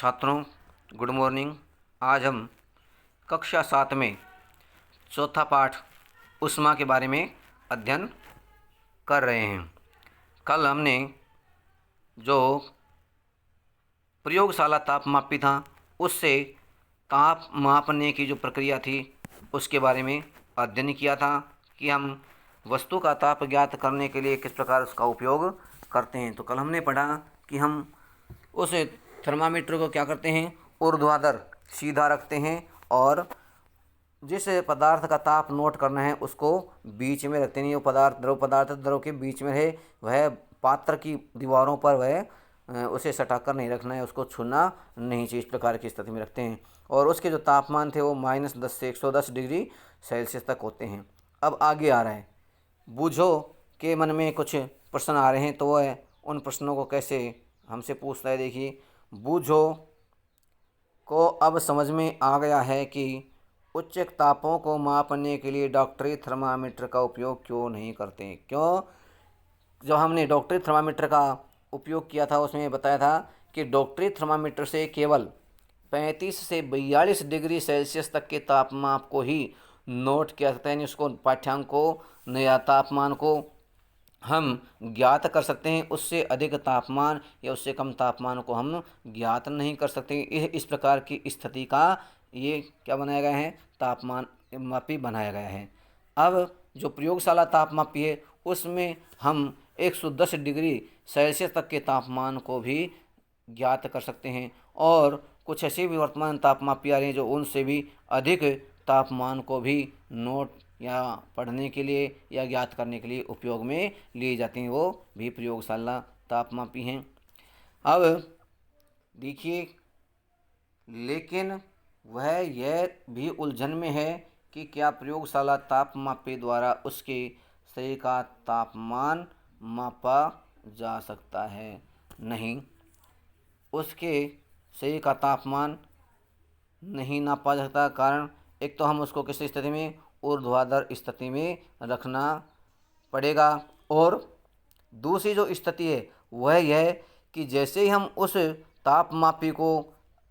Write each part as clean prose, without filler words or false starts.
छात्रों, good morning. आज हम कक्षा 7 में चौथा पाठ ऊष्मा के बारे में अध्ययन कर रहे हैं। कल हमने जो प्रयोगशाला तापमापी था उससे ताप मापने की जो प्रक्रिया थी उसके बारे में अध्ययन किया था कि हम वस्तु का ताप ज्ञात करने के लिए किस प्रकार उसका उपयोग करते हैं। तो कल हमने पढ़ा कि हम उस थर्मामीटर को क्या करते हैं, ऊर्ध्वाधर सीधा रखते हैं और जिस पदार्थ का ताप नोट करना है उसको बीच में रखते हैं। वो द्रव के बीच में रहे, वह पात्र की दीवारों पर वह उसे सटाकर नहीं रखना है, उसको छूना नहीं चाहिए। इस प्रकार की स्थिति में रखते हैं और उसके जो तापमान थे वो -10 से 110 डिग्री सेल्सियस तक होते हैं। अब आगे आ रहा है, बूझो के मन में कुछ प्रश्न आ रहे हैं, तो वह उन प्रश्नों को कैसे हमसे पूछता है। देखिए, बूझो को अब समझ में आ गया है कि उच्च तापों को मापने के लिए डॉक्टरी थर्मामीटर का उपयोग क्यों नहीं करते हैं। क्यों? जब हमने डॉक्टरी थर्मामीटर का उपयोग किया था उसमें बताया था कि डॉक्टरी थर्मामीटर से केवल 35 से 42 डिग्री सेल्सियस तक के तापमान को ही नोट किया सकता है, यानी उसको पाठ्यांक को नया तापमान को हम ज्ञात कर सकते हैं। उससे अधिक तापमान या उससे कम तापमान को हम ज्ञात नहीं कर सकते। इस प्रकार की स्थिति का ये क्या बनाया गया है, तापमान मापी बनाया गया है। अब जो प्रयोगशाला तापमापी है उसमें हम 110 डिग्री सेल्सियस तक के तापमान को भी ज्ञात कर सकते हैं और कुछ ऐसे भी वर्तमान तापमापी आ रहे हैं जो उनसे भी अधिक तापमान को भी नोट या पढ़ने के लिए या ज्ञात करने के लिए उपयोग में लिए जाते हैं, वो भी प्रयोगशाला तापमापी हैं। अब देखिए, लेकिन वह यह भी उलझन में है कि क्या प्रयोगशाला तापमापी द्वारा उसके शरीर का तापमान मापा जा सकता है। नहीं, उसके शरीर का तापमान नहीं नापा जा सकता। कारण एक तो हम उसको किस स्थिति में, ऊर्ध्वाधर स्थिति में रखना पड़ेगा और दूसरी जो स्थिति है वह यह है कि जैसे ही हम उस तापमापी को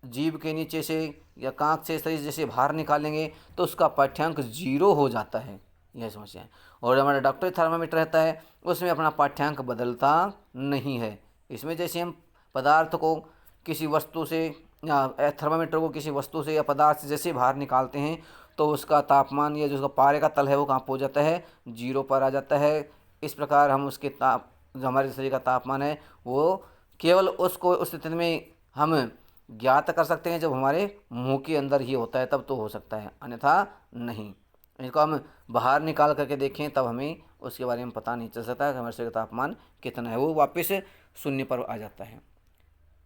जीभ के नीचे से या कांच से शरीर जैसे बाहर निकालेंगे तो उसका पाठ्यांक 0 हो जाता है। यह समस्या है। और हमारा डॉक्टरी थर्मामीटर रहता है उसमें अपना पाठ्यांक बदलता नहीं है। इसमें जैसे हम पदार्थ को किसी वस्तु से या थर्मामीटर को किसी वस्तु से या पदार्थ से जैसे बाहर निकालते हैं तो उसका तापमान या जो उसका पारे का तल है वो कहाँ पहुँच जाता है, 0 पर आ जाता है। इस प्रकार हम उसके जो हमारे शरीर का तापमान है वो केवल उसको उस स्थिति में हम ज्ञात कर सकते हैं जब हमारे मुंह के अंदर ही होता है, तब तो हो सकता है, अन्यथा नहीं। इसको हम बाहर निकाल करके देखें तब हमें उसके बारे में पता नहीं चल सकता है कि हमारे शरीर का तापमान कितना है, वो वापस 0 पर आ जाता है।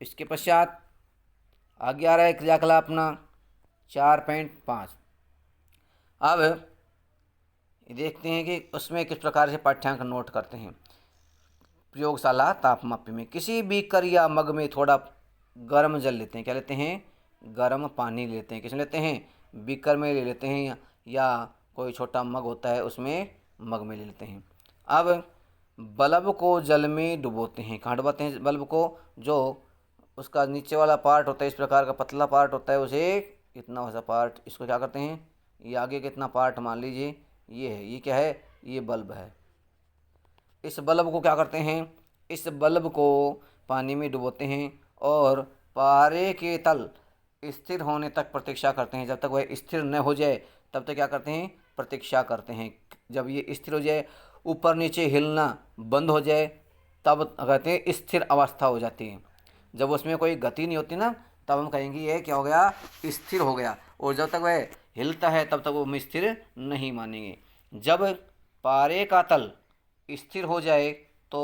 इसके पश्चात आगे आ रहा है क्रियाकलाप अपना 4.5। अब देखते हैं कि उसमें किस प्रकार से पाठ्यांक नोट करते हैं। प्रयोगशाला तापमापी में किसी बीकर या मग में थोड़ा गर्म जल लेते हैं। क्या लेते हैं? गर्म पानी लेते हैं। किसमें लेते हैं? बीकर में ले लेते हैं या कोई छोटा मग होता है उसमें मग में ले लेते हैं। अब बल्ब को जल में डुबोते हैं। कहाँ डुबाते हैं बल्ब को? जो उसका नीचे वाला पार्ट होता है, इस प्रकार का पतला पार्ट होता है, उसे इतना वैसा पार्ट, इसको क्या करते हैं, ये आगे कितना पार्ट मान लीजिए ये है, ये क्या है, ये बल्ब है। इस बल्ब को क्या करते हैं, इस बल्ब को पानी में डुबोते हैं और पारे के तल स्थिर होने तक प्रतीक्षा करते हैं। जब तक वह स्थिर न हो जाए तब तक क्या करते हैं, प्रतीक्षा करते हैं। जब ये स्थिर हो जाए, ऊपर नीचे हिलना बंद हो जाए, तब कहते हैं स्थिर अवस्था हो जाती है। जब उसमें कोई गति नहीं होती ना, तब हम कहेंगे ये क्या हो गया, स्थिर हो गया। और जब तक वह हिलता है तब तक वो हम स्थिर नहीं मानेंगे। जब पारे का तल स्थिर हो जाए तो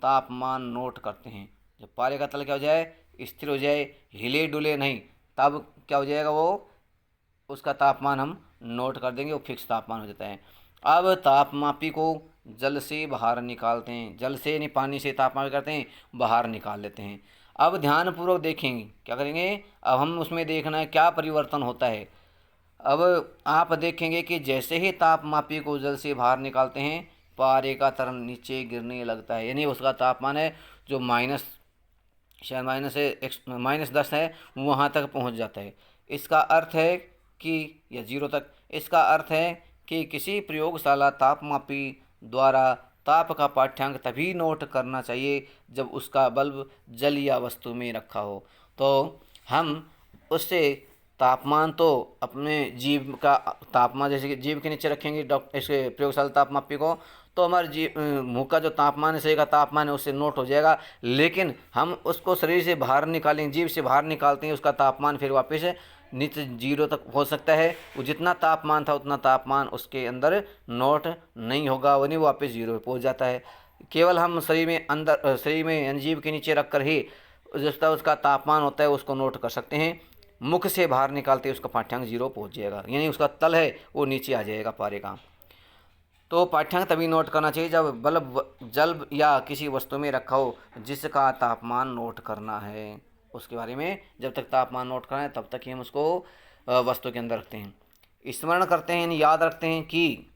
तापमान नोट करते हैं। जब पारे का तल क्या हो जाए, स्थिर हो जाए, हिले डुले नहीं, तब क्या हो जाएगा, वो उसका तापमान हम नोट कर देंगे, वो फिक्स तापमान हो जाता है। अब तापमापी को जल से बाहर निकालते हैं। जल से नहीं, पानी से तापमान करते हैं, बाहर निकाल लेते हैं। अब ध्यानपूर्वक देखेंगे, क्या करेंगे, अब हम उसमें देखना है क्या परिवर्तन होता है। अब आप देखेंगे कि जैसे ही तापमापी को जल से बाहर निकालते हैं पारे का तल नीचे गिरने लगता है, यानी उसका तापमान है जो शायद -10 है, वहाँ तक पहुँच जाता है। इसका अर्थ है कि या 0 तक, इसका अर्थ है कि किसी प्रयोगशाला तापमापी द्वारा ताप का पाठ्यांक तभी नोट करना चाहिए जब उसका बल्ब जल या वस्तु में रखा हो। तो हम उससे तापमान तो अपने जीभ का तापमान, जैसे कि जीभ के नीचे रखेंगे इसके प्रयोगशाला तापमापी को, तो हमारे मुँह का जो तापमान है, शरीर का तापमान है, उससे नोट हो जाएगा। लेकिन हम उसको शरीर से बाहर निकालेंगे, जीभ से बाहर निकालते हैं, उसका तापमान फिर वापस नीचे 0 तक हो सकता है। वो जितना तापमान था उतना तापमान उसके अंदर नोट नहीं होगा, वो नहीं, वापस 0 पे पहुँच जाता है। केवल हम शरीर में अंदर, शरीर में यानी जीभ के नीचे रख कर ही जितना उसका तापमान होता है उसको नोट कर सकते हैं। मुख से बाहर निकालते उसका पाठ्यांक 0 पहुँच जाएगा, यानी उसका तल है वो नीचे आ जाएगा पारे का। तो पाठ्यांक तभी नोट करना चाहिए जब बल्ब जल या किसी वस्तु में रखा हो जिसका तापमान नोट करना है। उसके बारे में जब तक तापमान नोट करना है तब तक ही हम उसको वस्तु के अंदर रखते हैं। स्मरण करते हैं, याद रखते हैं कि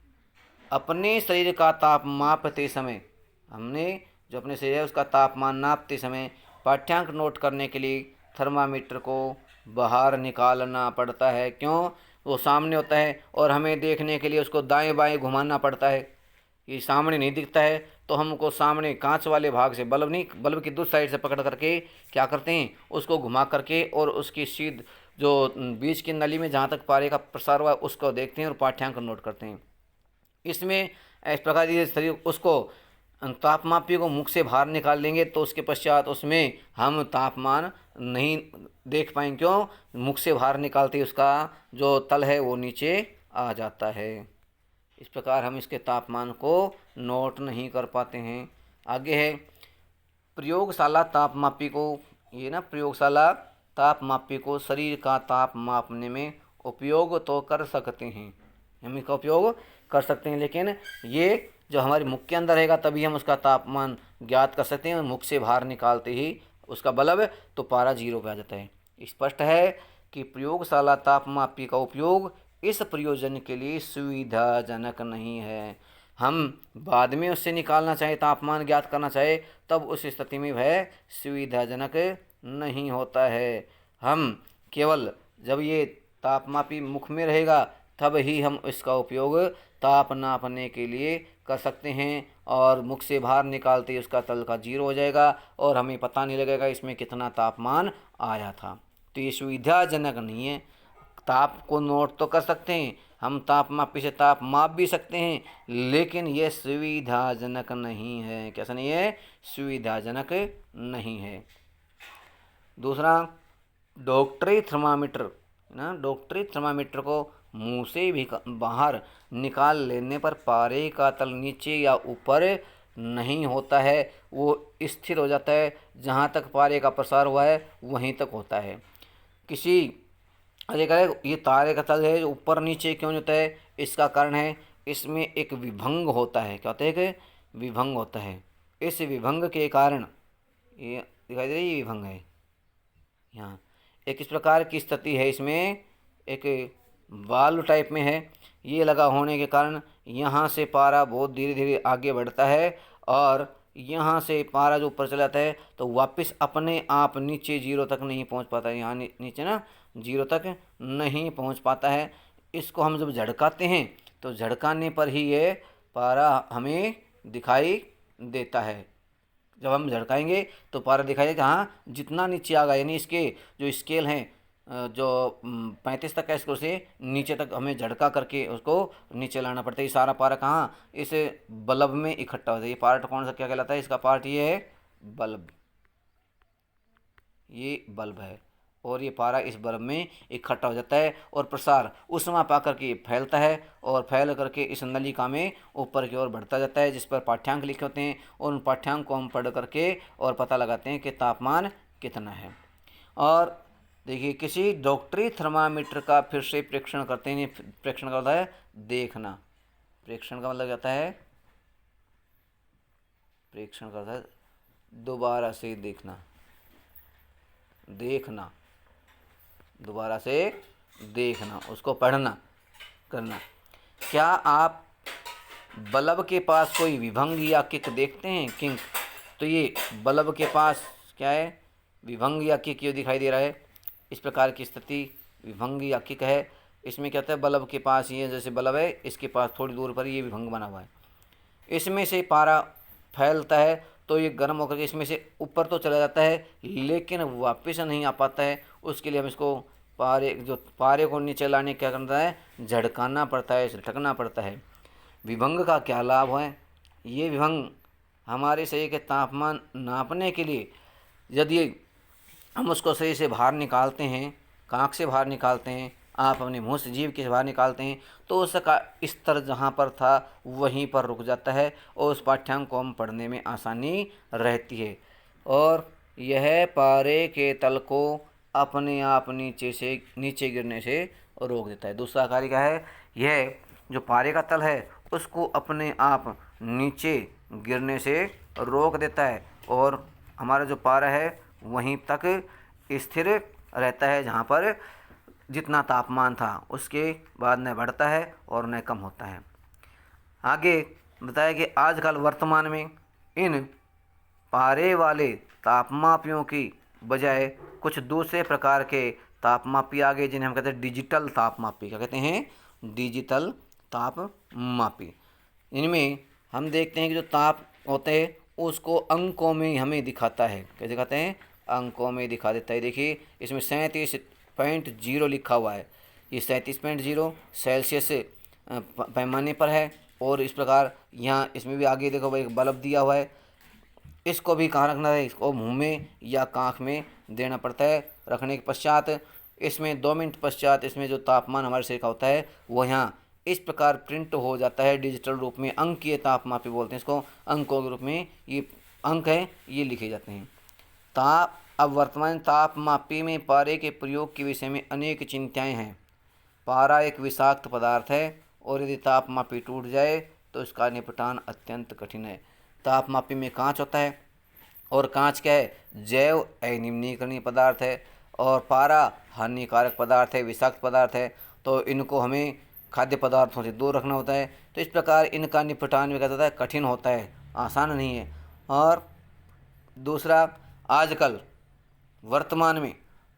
अपने शरीर का ताप मापते समय, हमने जो अपने शरीर है उसका तापमान नापते समय पाठ्यांक नोट करने के लिए थर्मामीटर को बाहर निकालना पड़ता है। क्यों? वो सामने होता है और हमें देखने के लिए उसको दाएं बाएं घुमाना पड़ता है। ये सामने नहीं दिखता है तो हमको सामने कांच वाले भाग से, बल्ब नहीं, बल्ब की दूसरी साइड से पकड़ करके क्या करते हैं, उसको घुमा करके और उसकी सीध जो बीच की नली में जहाँ तक पारे का प्रसार हुआ उसको देखते हैं और पाठ्यांक नोट करते हैं। इसमें इस प्रकार ये शरीर उसको तापमापी को मुख से बाहर निकाल लेंगे तो उसके पश्चात उसमें हम तापमान नहीं देख पाएंगे। क्यों? मुख से बाहर निकालते ही उसका जो तल है वो नीचे आ जाता है। इस प्रकार हम इसके तापमान को नोट नहीं कर पाते हैं। आगे है प्रयोगशाला तापमापी को, ये ना प्रयोगशाला तापमापी को शरीर का ताप मापने में उपयोग तो कर सकते हैं, हम इसका उपयोग कर सकते हैं, लेकिन ये जो हमारे मुख के अंदर रहेगा तभी हम उसका तापमान ज्ञात कर सकते हैं। मुख से बाहर निकालते ही उसका बल्ब तो पारा 0 पे आ जाता है। स्पष्ट है कि प्रयोगशाला तापमापी का उपयोग इस प्रयोजन के लिए सुविधाजनक नहीं है। हम बाद में उससे निकालना चाहे, तापमान ज्ञात करना चाहे, तब उस स्थिति में वह सुविधाजनक नहीं होता है। हम केवल जब ये तापमापी मुख में रहेगा तब ही हम इसका उपयोग ताप नापने के लिए कर सकते हैं और मुख से बाहर निकालते ही उसका तल का 0 हो जाएगा और हमें पता नहीं लगेगा इसमें कितना तापमान आया था। तो ये सुविधाजनक नहीं है। ताप को नोट तो कर सकते हैं, हम तापमापी से ताप माप भी सकते हैं, लेकिन यह सुविधाजनक नहीं है। कैसा नहीं है? सुविधाजनक नहीं है। दूसरा, डॉक्टरी थर्मामीटर ना, डॉक्टरी थर्मामीटर को मुंह से भी बाहर निकाल लेने पर पारे का तल नीचे या ऊपर नहीं होता है, वो स्थिर हो जाता है। जहाँ तक पारे का प्रसार हुआ है वहीं तक होता है। किसी अरे कहे ये तारे का तल है जो ऊपर नीचे क्यों होता है, इसका कारण है इसमें एक विभंग होता है। क्या होता है कि विभंग होता है। इस विभंग के कारण ये दिखाई दे रही है, विभंग है यहाँ। एक इस प्रकार की स्थिति है, इसमें एक वाल्व टाइप में है, ये लगा होने के कारण यहाँ से पारा बहुत धीरे धीरे आगे बढ़ता है और यहाँ से पारा जो ऊपर चला जाता है तो वापस अपने आप नीचे 0 तक नहीं पहुँच पाता है। यहाँ नीचे ना 0 तक नहीं पहुँच पाता है। इसको हम जब झड़काते हैं तो झड़काने पर ही ये पारा हमें दिखाई देता है। जब हम झड़काएंगे तो पारा दिखाई देगा, हाँ जितना नीचे आ गया, यानी इसके जो स्केल हैं जो 35 तक का, इसको से नीचे तक हमें झड़का करके उसको नीचे लाना पड़ता है। ये सारा पारा कहाँ, इस बल्ब में इकट्ठा होता है। ये पार्ट कौन सा क्या कहलाता है? इसका पार्ट ये है बल्ब, ये बल्ब है और ये पारा इस बल्ब में इकट्ठा हो जाता है और प्रसार ऊष्मा पा करके फैलता है और फैल करके इस नलिका में ऊपर की ओर बढ़ता जाता है, जिस पर पाठ्यांक लिखे होते हैं और उन पाठ्यांक को हम पढ़ करके और पता लगाते हैं कि तापमान कितना है। और देखिए, किसी डॉक्टरी थर्मामीटर का फिर से परीक्षण करते हैं। परीक्षण का होता है देखना, परीक्षण का मतलब जाता है, परीक्षण का होता है दोबारा से देखना, देखना, दोबारा से देखना, उसको पढ़ना करना। क्या आप बल्ब के पास कोई विभंग या किक देखते हैं? किंक। तो ये बल्ब के पास क्या है, विभंग या किक ये दिखाई दे रहा है। इस प्रकार की स्थिति विभंग या किक है। इसमें क्या होता है, बल्ब के पास ये जैसे बल्ब है इसके पास थोड़ी दूर पर ये विभंग बना हुआ है। इसमें से पारा फैलता है तो ये गर्म होकर के इसमें से ऊपर तो चला जाता है लेकिन वापस नहीं आ पाता है। उसके लिए हम इसको पारे को नीचे लाने क्या करना है, झटकाना पड़ता है, झटकना पड़ता है। विभंग का क्या लाभ है, ये विभंग हमारे शरीर के तापमान नापने के लिए यदि हम उसको सही से बाहर निकालते हैं, कांख से बाहर निकालते हैं, आप अपने मुंह से जीभ के बाहर निकालते हैं तो उसका स्तर जहाँ पर था वहीं पर रुक जाता है और उस पाठ्यांक को हम पढ़ने में आसानी रहती है और यह पारे के तल को अपने आप नीचे गिरने से रोक देता है। दूसरा कार्य क्या है, यह जो पारे का तल है उसको अपने आप नीचे गिरने से रोक देता है और हमारा जो पारा है वहीं तक स्थिर रहता है जहाँ पर जितना तापमान था उसके बाद न बढ़ता है और न कम होता है। आगे बताया कि आजकल वर्तमान में इन पारे वाले तापमापियों की बजाय कुछ दूसरे प्रकार के तापमापी आ गए जिन्हें हम कहते हैं डिजिटल तापमापी। क्या कहते हैं, डिजिटल तापमापी। इनमें हम देखते हैं कि जो ताप होते हैं उसको अंकों में हमें दिखाता है। कैसे दिखाते हैं, अंकों में दिखा देता है। देखिए इसमें 37.0 लिखा हुआ है। ये 37.0 सेल्सियस पैमाने पर है और इस प्रकार यहाँ इसमें भी आगे देखो भाई एक बल्ब दिया हुआ है। इसको भी कहाँ रखना है, इसको मुंह में या कांख में देना पड़ता है। रखने के पश्चात इसमें 2 मिनट पश्चात इसमें जो तापमान हमारे शरीर का होता है वो यहाँ इस प्रकार प्रिंट हो जाता है डिजिटल रूप में। अंकीय तापमापी बोलते हैं इसको, अंकों के रूप में ये अंक हैं ये लिखे जाते हैं। अब वर्तमान तापमापी में पारे के प्रयोग के विषय में अनेक चिंताएं हैं। पारा एक विषाक्त पदार्थ है और यदि तापमापी टूट जाए तो इसका निपटान अत्यंत कठिन है। तापमापी में कांच होता है और कांच क्या है, जैव अनिम्नीकरणीय पदार्थ है और पारा हानिकारक पदार्थ है, विषाक्त पदार्थ है। तो इनको हमें खाद्य पदार्थों से दूर रखना होता है। तो इस प्रकार इनका निपटान भी क्या होता है, कठिन होता है, आसान नहीं है। और दूसरा, आजकल वर्तमान में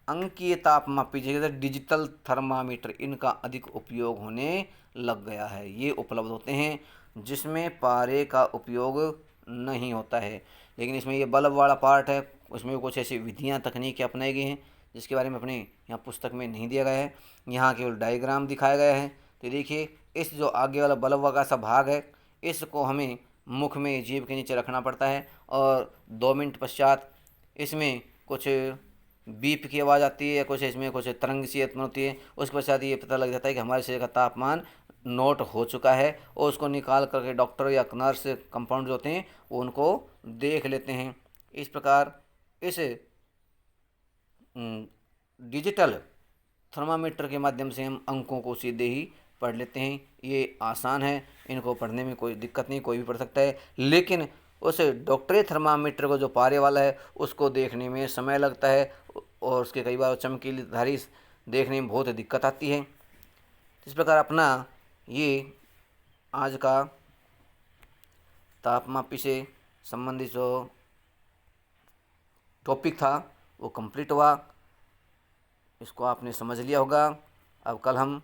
अंकीय तापमापी जैसे डिजिटल थर्मामीटर इनका अधिक उपयोग होने लग गया है। ये उपलब्ध होते हैं जिसमें पारे का उपयोग नहीं होता है, लेकिन इसमें ये बल्ब वाला पार्ट है उसमें कुछ ऐसी विधियाँ तकनीकें अपनाई गई हैं जिसके बारे में अपने यहाँ पुस्तक में नहीं दिया गया है। यहाँ केवल डायग्राम दिखाया गया है। तो देखिए इस जो आगे वाला बल्ब का सा भाग है इसको हमें मुख में जीभ के नीचे रखना पड़ता है और 2 मिनट पश्चात इसमें कुछ बीप की आवाज़ आती है या कुछ इसमें कुछ तरंग सी उत्पन्न होती है। उसके पश्चात ये पता लग जाता है कि हमारे शरीर का तापमान नोट हो चुका है और उसको निकाल करके डॉक्टर या नर्स कंपाउंड जो होते हैं वो उनको देख लेते हैं। इस प्रकार इस डिजिटल थर्मामीटर के माध्यम से हम अंकों को सीधे ही पढ़ लेते हैं। ये आसान है, इनको पढ़ने में कोई दिक्कत नहीं, कोई भी पढ़ सकता है। लेकिन उस डॉक्टरी थर्मामीटर को जो पारे वाला है उसको देखने में समय लगता है और उसके कई बार चमकीली धारी देखने में बहुत दिक्कत आती है। इस प्रकार अपना ये आज का तापमापी से संबंधित जो टॉपिक था वो कंप्लीट हुआ। इसको आपने समझ लिया होगा। अब कल हम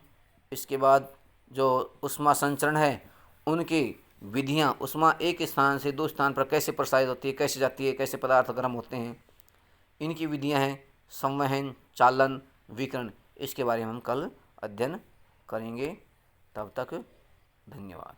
इसके बाद जो ऊष्मा संचरण है उनकी विधियाँ, ऊष्मा एक स्थान से दूसरे स्थान पर कैसे प्रसारित होती है, कैसे जाती है, कैसे पदार्थ गर्म होते हैं, इनकी विधियाँ हैं संवहन, चालन, विकिरण। इसके बारे में हम कल अध्ययन करेंगे। तब तक धन्यवाद।